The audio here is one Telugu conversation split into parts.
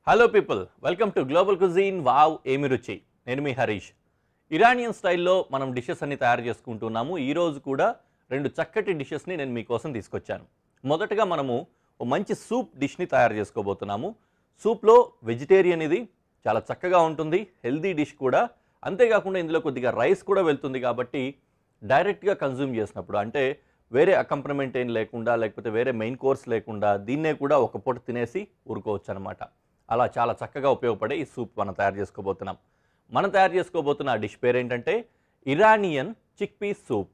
Hello people, welcome to global cuisine. Wow ఏమి రుచి. నేను మీ హరీష్. ఇరానియన్ స్టైల్లో మనం డిషెస్ అన్ని తయారు చేసుకుంటున్నాము. ఈరోజు కూడా రెండు చక్కటి డిషెస్ని నేను మీకోసం తీసుకొచ్చాను. మొదటగా మనము ఒక మంచి సూప్ డిష్ని తయారు చేసుకోబోతున్నాము. సూప్లో వెజిటేరియన్ ఇది చాలా చక్కగా ఉంటుంది, హెల్దీ డిష్ కూడా. అంతేకాకుండా ఇందులో కొద్దిగా రైస్ కూడా వెళ్తుంది కాబట్టి డైరెక్ట్గా కన్జ్యూమ్ చేసినప్పుడు, అంటే వేరే అకంపనమెంట్ ఏం లేకుండా, లేకపోతే వేరే మెయిన్ కోర్స్ లేకుండా దీన్నే కూడా ఒక పూట తినేసి ఊరుకోవచ్చు అనమాట. అలా చాలా చక్కగా ఉపయోగపడే ఈ సూప్ మనం తయారు చేసుకోబోతున్నాం. మనం తయారు చేసుకోబోతున్న ఆ డిష్ పేరు ఏంటంటే ఇరానియన్ చిక్ పీస్ సూప్.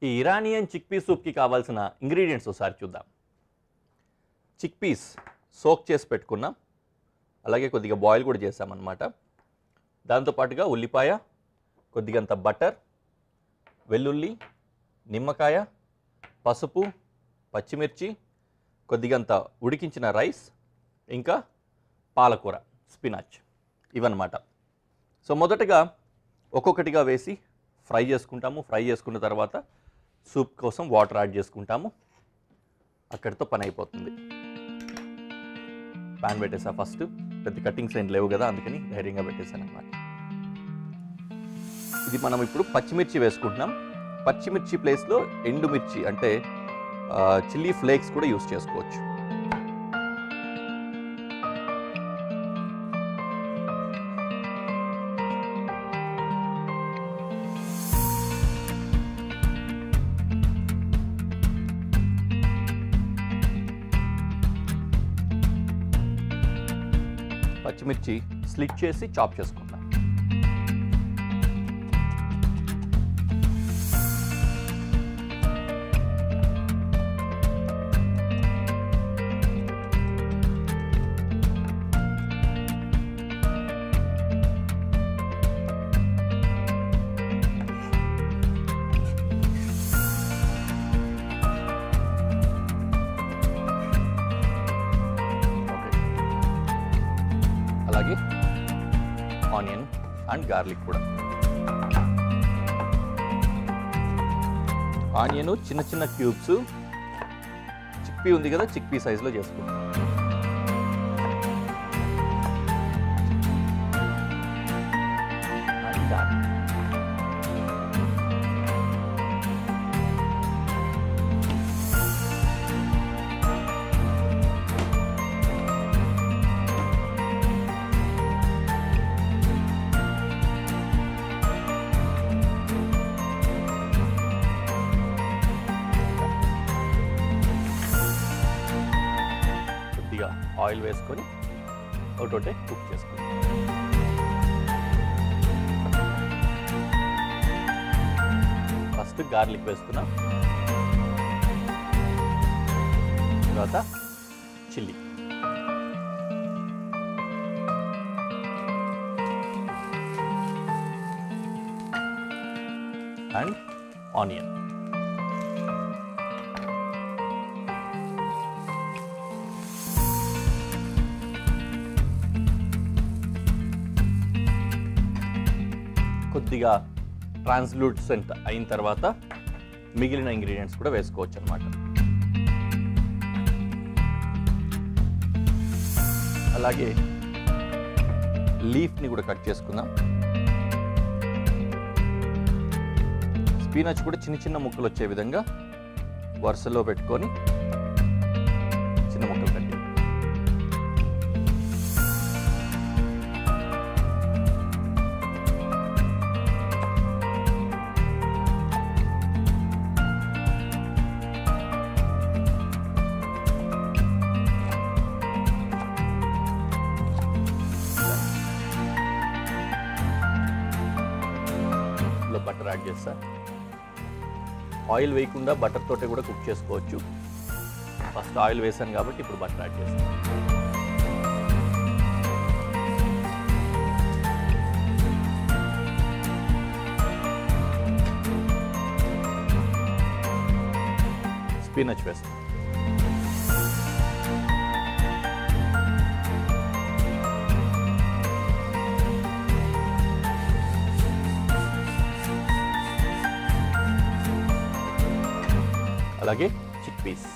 ఈ ఇరానియన్ చిక్ పీస్ సూప్కి కావాల్సిన ఇంగ్రీడియంట్స్ ఒకసారి చూద్దాం. చిక్ పీస్ సోక్ చేసి పెట్టుకున్నాం, అలాగే కొద్దిగా బాయిల్ కూడా చేసామన్నమాట. దాంతోపాటుగా ఉల్లిపాయ, కొద్దిగంత బటర్, వెల్లుల్లి, నిమ్మకాయ, పసుపు, పచ్చిమిర్చి, కొద్దిగంత ఉడికించిన రైస్, ఇంకా పాలకూర, స్పినాచ్, ఇవన్నమాట. సో మొదటగా ఒక్కొక్కటిగా వేసి ఫ్రై చేసుకుంటాము. ఫ్రై చేసుకున్న తర్వాత సూప్ కోసం వాటర్ యాడ్ చేసుకుంటాము. అక్కడితో పని అయిపోతుంది. ప్యాన్ పెట్టేసా. ఫస్ట్ పెద్ద కటింగ్స్ ఏం లేవు కదా, అందుకని ధైర్యంగా పెట్టేసాను అన్నమాట. ఇది మనం ఇప్పుడు పచ్చిమిర్చి వేసుకుంటున్నాం. పచ్చిమిర్చి ప్లేస్లో ఎండుమిర్చి అంటే చిల్లీ ఫ్లేక్స్ కూడా యూస్ చేసుకోవచ్చు. పచ్చిమిర్చి స్లిట్ చేసి చాప్ చేసుకుంటాం. అలాగే ఆనియన్ అండ్ గార్లిక్ కూడా. ఆనియన్ చిన్న చిన్న క్యూబ్స్, చిక్పీ ఉంది కదా, చిక్పీ సైజులో చేసుకుంటాం. ఆయిల్ వేసుకొని ఒకటోటే కుక్ చేసుకుంటాం. ఫస్ట్ గార్లిక్ వేసుకున్నాం, తర్వాత చిల్లీ, అండ్ ఆనియన్. కొద్దిగా ట్రాన్స్లూసెంట్ అయిన తర్వాత మిగిలిన ఇంగ్రీడియంట్స్ కూడా వేసుకోవచ్చు అన్నమాట. అలాగే లీఫ్ని కూడా కట్ చేసుకుందాం. స్పినాచ్ కూడా చిన్న చిన్న ముక్కలు వచ్చే విధంగా వరుసలో పెట్టుకొని చిన్న ముక్కలు కట్. బటర్ యాడ్ చేస్తా. ఆయిల్ వేయకుండా బటర్ తోటే కూడా కుక్ చేసుకోవచ్చు. ఫస్ట్ ఆయిల్ వేసాను కాబట్టి ఇప్పుడు బటర్ యాడ్ చేస్తాను. స్పినాచ్ వేస్తాను. అలాగే చిక్ పీస్.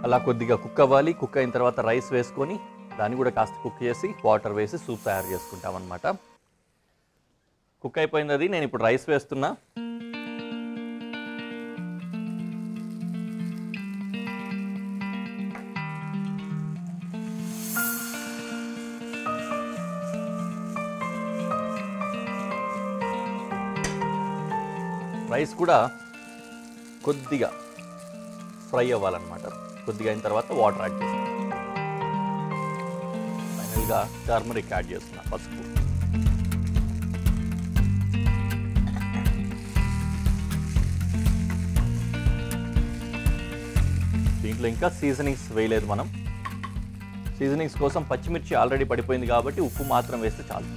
అలా కొద్దిగా కుక్ అవ్వాలి. కుక్ అయిన తర్వాత రైస్ వేసుకొని దాన్ని కూడా కాస్త కుక్ చేసి వాటర్ వేసి సూప్ తయారు చేసుకుంటాం అన్నమాట. కుక్ అయిపోయింది అది. నేను ఇప్పుడు రైస్ వేస్తున్నా. రైస్ కూడా కొద్దిగా ఫ్రై అవ్వాలన్నమాట. కొద్దిగా అయిన తర్వాత వాటర్ యాడ్ చేస్తాను. ఫైనల్గా టర్మరిక్ యాడ్ చేస్తున్నా, పసుపు. దీంట్లో ఇంకా సీజనింగ్స్ వేయలేదు మనం. సీజనింగ్స్ కోసం పచ్చిమిర్చి ఆల్రెడీ పడిపోయింది కాబట్టి ఉప్పు మాత్రం వేస్తే చాలు.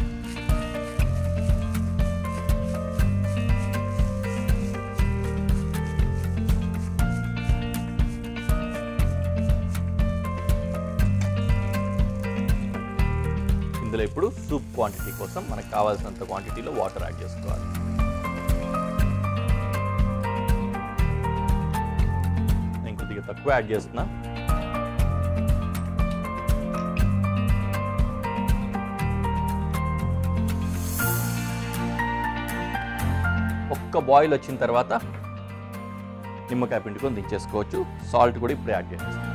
ఇందులో ఇప్పుడు సూప్ క్వాంటిటీ కోసం మనకు కావాల్సినంత క్వాంటిటీలో వాటర్ యాడ్ చేసుకోవాలి. నేను కొద్దిగా తక్కువ యాడ్ చేస్తున్నా. ఒక్క బాయిల్ వచ్చిన తర్వాత నిమ్మకాయ పిండుకొని దించేసుకోవచ్చు. సాల్ట్ కూడా ఇప్పుడు యాడ్ చేసేస్తాం.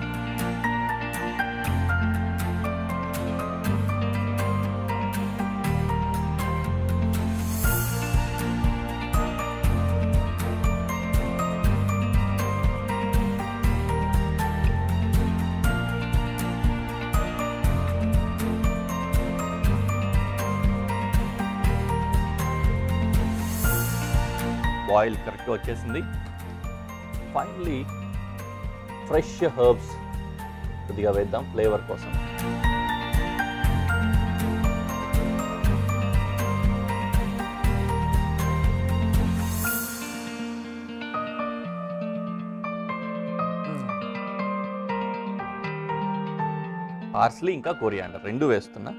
బాయిల్ కరెక్ట్గా వచ్చేసింది. ఫైనలీ ఫ్రెష్ హర్బ్స్ కొద్దిగా వేద్దాం ఫ్లేవర్ కోసం. పార్స్లీ ఇంకా కొరియాండర్ రెండు వేస్తున్నా.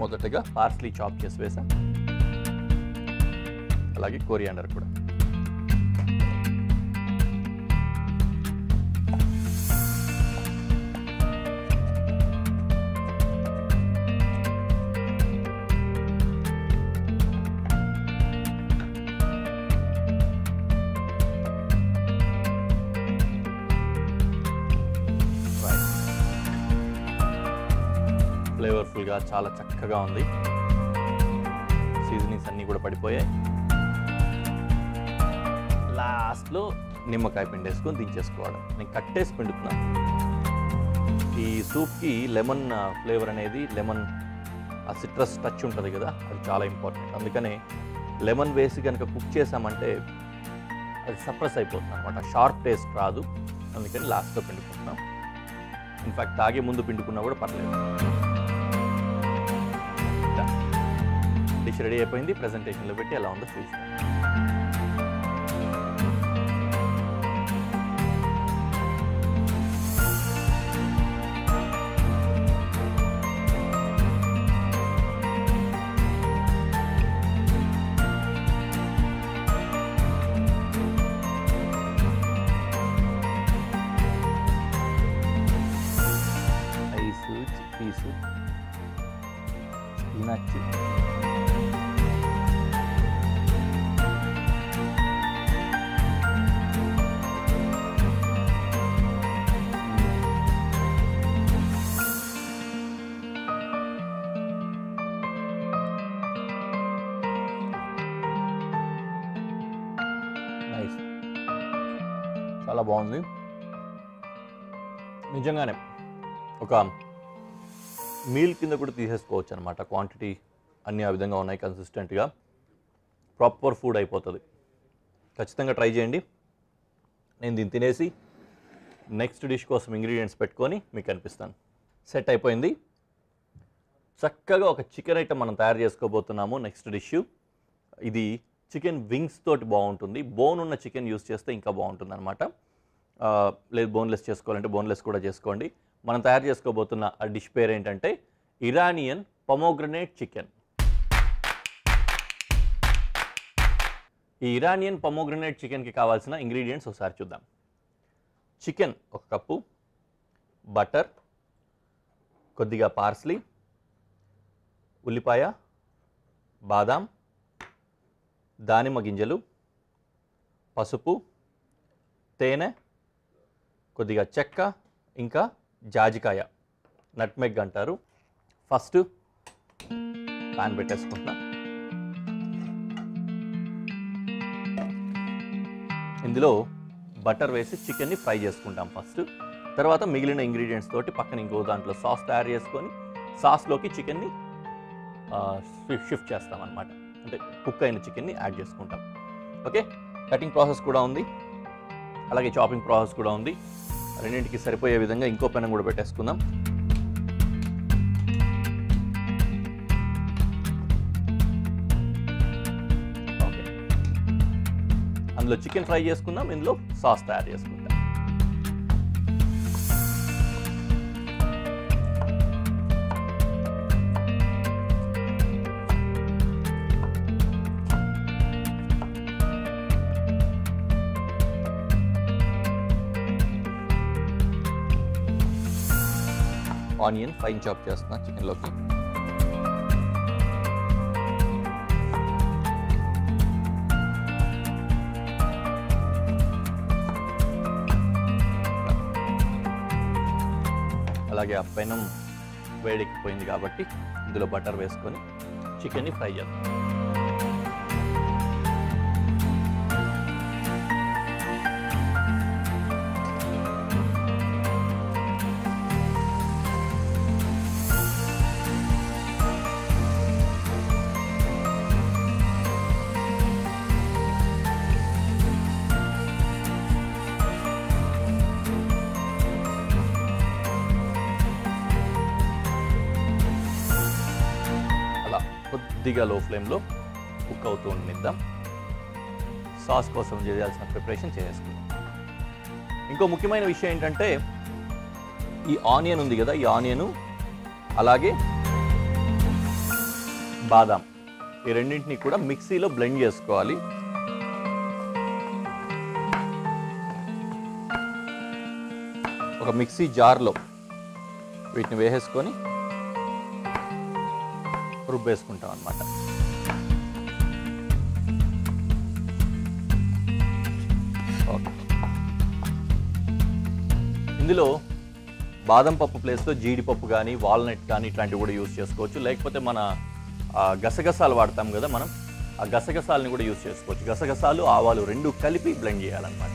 మొదటగా పార్స్లీ చాప్ చేసి వేసాం, అలాగే కొరియాండర్ కూడా. ఫ్లేవర్ఫుల్గా చాలా చక్కగా ఉంది. సీజనింగ్స్ అన్నీ కూడా పడిపోయాయి. లాస్ట్లో నిమ్మకాయ పిండి వేసుకొని దించేసుకోవడం. నేను కట్టేసి పిండుతున్నాను. ఈ సూప్కి లెమన్ ఫ్లేవర్ అనేది, లెమన్ ఆ సిట్రస్ టచ్ ఉంటుంది కదా, అది చాలా ఇంపార్టెంట్. అందుకనే లెమన్ వేసి కనుక కుక్ చేసామంటే అది సప్రెస్ అయిపోతుంది అనమాట, షార్ప్ టేస్ట్ రాదు. అందుకని లాస్ట్లో పిండుకుంటున్నాం. ఇన్ఫ్యాక్ట్ తాగే ముందు పిండుకున్నా కూడా పర్లేదు. డిష్ రెడీ అయిపోయింది. ప్రెజెంటేషన్లో పెట్టి ఎలా ఉందో చూస్తాం. ఐసు, చిక్కీసు, స్పినాచ్, చాలా బాగుంది. నిజంగానే ఒక మీల్ కింద కూడా తీసేసుకోవచ్చు అనమాట. క్వాంటిటీ అన్నీ ఆ విధంగా ఉన్నాయి, కన్సిస్టెంట్గా ప్రాపర్ ఫుడ్ అయిపోతుంది. ఖచ్చితంగా ట్రై చేయండి. నేను దీన్ని తినేసి నెక్స్ట్ డిష్ కోసం ఇంగ్రీడియంట్స్ పెట్టుకొని మీకు కనిపిస్తాను. సెట్ అయిపోయింది. చక్కగా ఒక చికెన్ ఐటమ్ మనం తయారు చేసుకోబోతున్నాము. నెక్స్ట్ డిష్ ఇది చికెన్ వింగ్స్ తోటి బాగుంటుంది. బోన్ ఉన్న చికెన్ యూస్ చేస్తే ఇంకా బాగుంటుంది అనమాట. లేదు బోన్లెస్ చేసుకోవాలంటే బోన్లెస్ కూడా చేసుకోండి. మనం తయారు చేసుకోబోతున్న ఆ డిష్ పేరు ఏంటంటే ఇరానియన్ పొమోగ్రనేట్ చికెన్. ఈ ఇరానియన్ పొమోగ్రనేట్ చికెన్కి కావాల్సిన ఇంగ్రీడియంట్స్ ఒకసారి చూద్దాం. చికెన్ 1 కప్పు, బటర్, కొద్దిగా పార్స్లీ, ఉల్లిపాయ, బాదాం, దానిమ్మ గింజలు, పసుపు, తేనె, కొద్దిగా చెక్క, ఇంకా జాజికాయ, నట్మెగ్ అంటారు. ఫస్ట్ పాన్ పెట్టేసుకుంటున్నా. ఇందులో బటర్ వేసి చికెన్ని ఫ్రై చేసుకుంటాం ఫస్ట్. తర్వాత మిగిలిన ఇంగ్రీడియంట్స్ తోటి పక్కన ఇంకో దాంట్లో సాస్ తయారు చేసుకొని సాస్లోకి చికెన్ని షిఫ్ట్ చేస్తాం అన్నమాట. అంటే కుక్ అయిన చికెన్ని యాడ్ చేసుకుంటాం. ఓకే, కటింగ్ ప్రాసెస్ కూడా ఉంది, అలాగే చాపింగ్ ప్రాసెస్ కూడా ఉంది. రెండింటికి సరిపోయే విధంగా ఇంకో పెనం కూడా పెట్టేసుకుందాం. ఓకే, అందులో చికెన్ ఫ్రై చేసుకుందాం, ఇందులో సాస్ తయారు చేసుకుందాం. ఆనియన్ ఫైన్ చాప్ చేస్తున్నా చికెన్లోకి. అలాగే ఆ పెనం వేడెక్కిపోయింది కాబట్టి ఇందులో బటర్ వేసుకొని చికెన్ని ఫ్రై చేద్దాం. కొద్దిగా లో ఫ్లేమ్లో కుక్ అవుతూ ఉండనిద్దాం. సాస్ కోసం చేయాల్సిన ప్రిపరేషన్ చేసుకుందాం. ఇంకో ముఖ్యమైన విషయం ఏంటంటే ఈ ఆనియన్ ఉంది కదా, ఈ ఆనియను అలాగే బాదాం, ఈ రెండింటిని కూడా మిక్సీలో బ్లెండ్ చేసుకోవాలి. ఒక మిక్సీ జార్లో వీటిని వేసేసుకొని రుబ్బేసుకుంటాం అన్నమాట. ఓకే, ఇందులో బాదం పప్పు ప్లేస్లో జీడిపప్పు కానీ వాల్నట్ కానీ ఇట్లాంటివి కూడా యూజ్ చేసుకోవచ్చు. లేకపోతే మన గసగసాలు వాడతాం కదా మనం, ఆ గసగసాలని కూడా యూజ్ చేసుకోవచ్చు. గసగసాలు ఆవాలు రెండు కలిపి బ్లెండ్ చేయాలన్నమాట.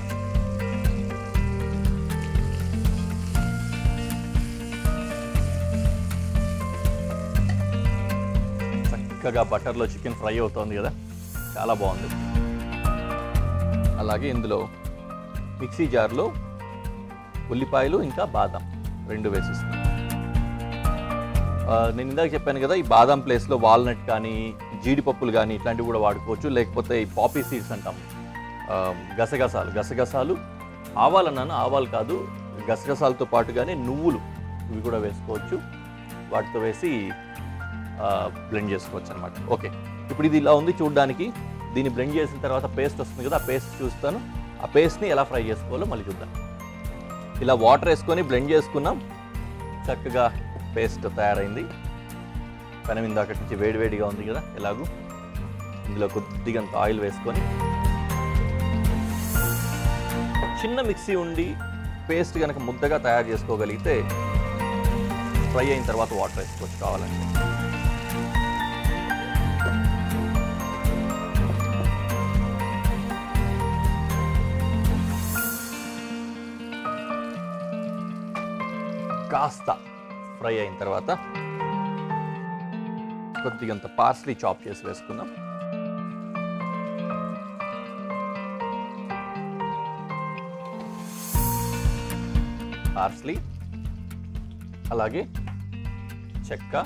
చక్కగా బటర్లో చికెన్ ఫ్రై అవుతుంది కదా, చాలా బాగుంది. అలాగే ఇందులో మిక్సీ జార్లో ఉల్లిపాయలు ఇంకా బాదం రెండు వేసిస్తాను. నేను ఇందాక చెప్పాను కదా, ఈ బాదం ప్లేస్లో వాల్నట్ కానీ జీడిపప్పులు కానీ ఇట్లాంటివి కూడా వాడుకోవచ్చు. లేకపోతే ఈ పాపీ సీడ్స్ అంటాం, గసగసాలు ఆవాలన్నాను, ఆవాలు కాదు, గసగసాలతో పాటుగానే నువ్వులు ఇవి కూడా వేసుకోవచ్చు. వాటితో వేసి బ్లెండ్ చేసుకోవచ్చు అనమాట. ఓకే, ఇప్పుడు ఇది ఇలా ఉంది చూడడానికి. దీన్ని బ్లెండ్ చేసిన తర్వాత పేస్ట్ వస్తుంది కదా, ఆ పేస్ట్ చూస్తాను. ఆ పేస్ట్ని ఎలా ఫ్రై చేసుకోవాలో మళ్ళీ చూద్దాం. ఇలా వాటర్ వేసుకొని బ్లెండ్ చేసుకున్నాం, చక్కగా పేస్ట్ తయారైంది. పెనం ఇందాకటి నుంచి వేడివేడిగా ఉంది కదా ఎలాగూ. ఇందులో కొద్దిగంత ఆయిల్ వేసుకొని, చిన్న మిక్సీ ఉండి పేస్ట్ కనుక ముద్దగా తయారు చేసుకోగలిగితే ఫ్రై అయిన తర్వాత వాటర్ వేసుకోవచ్చు కావాలంటే. కాస్త ఫ్రై అయిన తర్వాత కొద్దిగంత పార్స్లీ చాప్ చేసి వేసుకుందాం. పార్స్లీ, అలాగే చెక్క,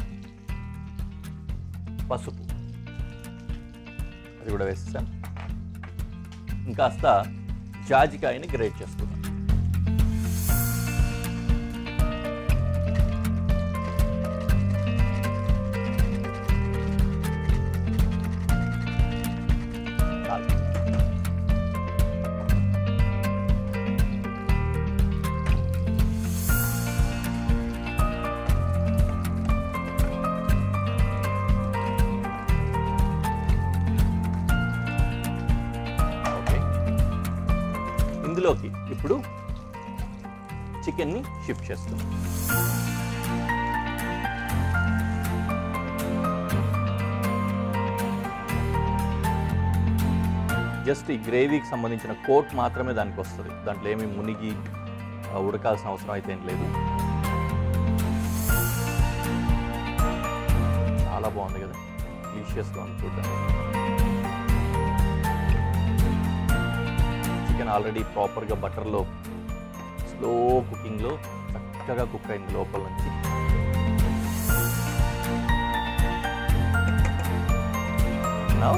పసుపు అది కూడా వేసేసాం. ఇంకాస్త జాజికాయని గ్రేట్ చేసుకుందాం. చికెన్ని షిఫ్ట్ చేస్తున్నాం. జస్ట్ ఈ గ్రేవీకి సంబంధించిన కోట్ మాత్రమే దానికి వస్తుంది, దాంట్లో ఏమీ మునిగి ఉడకాల్సిన అవసరం అయితే ఏం లేదు. చాలా బాగుంది కదా, డెలిషియస్గా ఉంది చూడడానికి. చికెన్ ఆల్రెడీ ప్రాపర్గా బటర్లో స్లో కుకింగ్లో చక్కగా కుక్ అయింది లోపల నుంచి. Now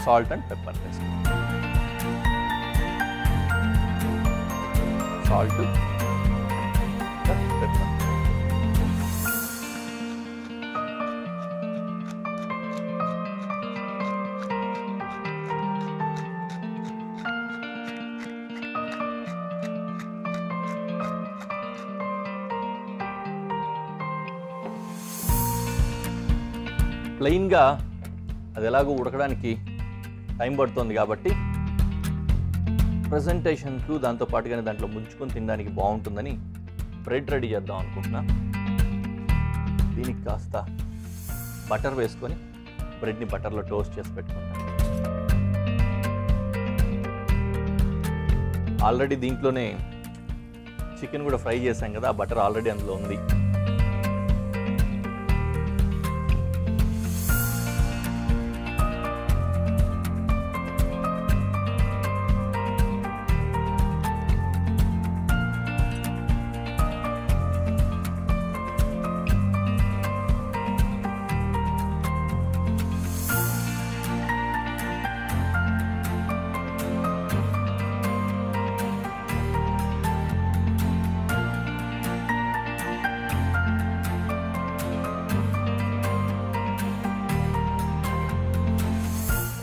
salt and pepper paste. Salt pepper. ప్లెయిన్గా అది ఎలాగో ఉడకడానికి టైం పడుతుంది కాబట్టి ప్రజెంటేషన్కు దాంతోపాటుగానే దాంట్లో ముంచుకొని తినడానికి బాగుంటుందని బ్రెడ్ రెడీ చేద్దాం అనుకుంటున్నా. దీనికి కాస్త బటర్ వేసుకొని బ్రెడ్ని బటర్లో టోస్ట్ చేసి పెట్టుకుంటాను. ఆల్రెడీ దీంట్లోనే చికెన్ కూడా ఫ్రై చేశాం కదా, ఆ బటర్ ఆల్రెడీ అందులో ఉంది.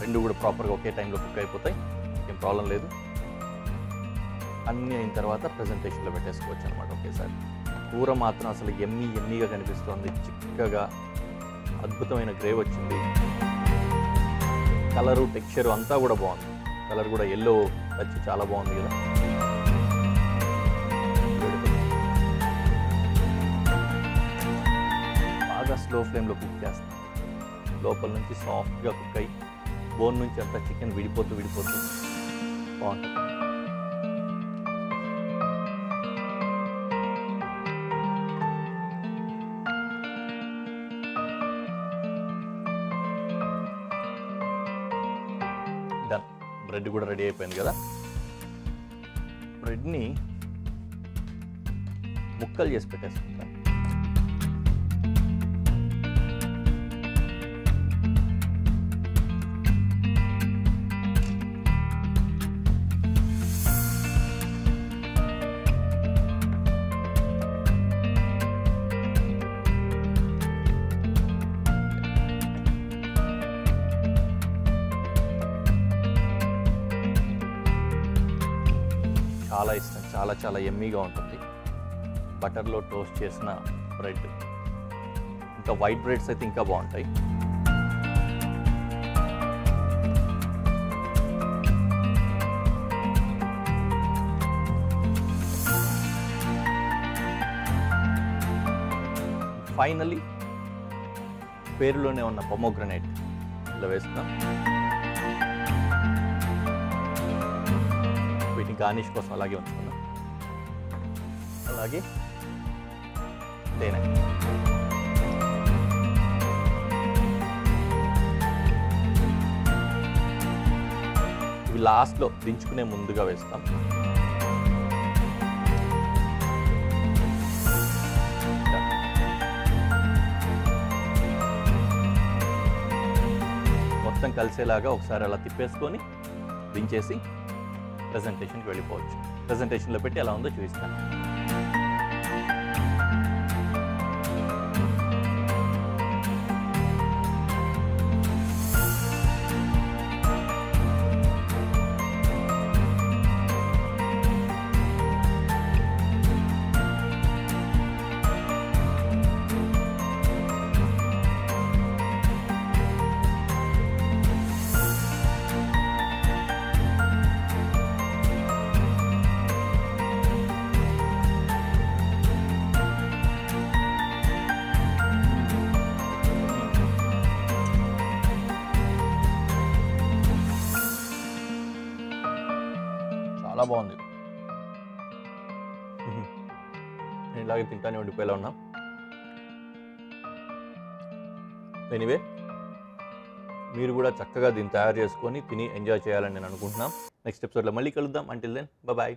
రెండు కూడా ప్రాపర్గా ఒకే టైంలో కుక్ అయిపోతాయి, ఏం ప్రాబ్లం లేదు. అన్నీ అయిన తర్వాత ప్రజెంటేషన్లో పెట్టేసుకోవచ్చు అనమాట ఒకేసారి. కూర మాత్రం అసలు ఎమ్మీగా కనిపిస్తుంది, చిక్కగా అద్భుతమైన గ్రేవ్ వచ్చింది. కలరు టెక్స్చరు అంతా కూడా బాగుంది. కలర్ కూడా ఎల్లో టచ్ చాలా బాగుంది కదా. బాగా స్లో ఫ్లేమ్లో కుక్ చేస్తాం, లోపల నుంచి సాఫ్ట్గా కుక్ అయ్యి బోన్ నుంచి అంతా చికెన్ విడిపోతూ బాగుంటుంది. డన్. బ్రెడ్ కూడా రెడీ అయిపోయింది కదా. బ్రెడ్ని ముక్కలు చేసి పెట్టేసుకుంటాను. చాలా ఇష్టం, చాలా ఎమ్మీగా ఉంటుంది. బటర్లో టోస్ట్ చేసిన బ్రెడ్, ఇంకా వైట్ బ్రెడ్స్ అయితే ఇంకా బాగుంటాయి. ఫైనల్లీ పేరులోనే ఉన్న పొమోగ్రనేట్ ఇలా వేస్తున్నాం. వీటిని గార్నిష్ కోసం అలాగే ఉంచుకున్నాం. అలాగే తేనె. ఇవి లాస్ట్లో దించుకునే ముందుగా వేస్తాం. మొత్తం కలిసేలాగా ఒకసారి అలా తిప్పేసుకొని దించేసి ప్రెజెంటేషన్కి వెళ్ళిపోవచ్చు. ప్రెజెంటేషన్లో పెట్టి ఎలా ఉందో చూపిస్తాను. బాగుంది. నేను ఇలాగే తింటానే ఉండిపోయేలా ఉన్నా. ఎనీవే మీరు కూడా చక్కగా దీన్ని తయారు చేసుకొని తిని ఎంజాయ్ చేయాలని నేను అనుకుంటున్నాను. నెక్స్ట్ ఎపిసోడ్లో మళ్ళీ కలుద్దాం. Until then bye.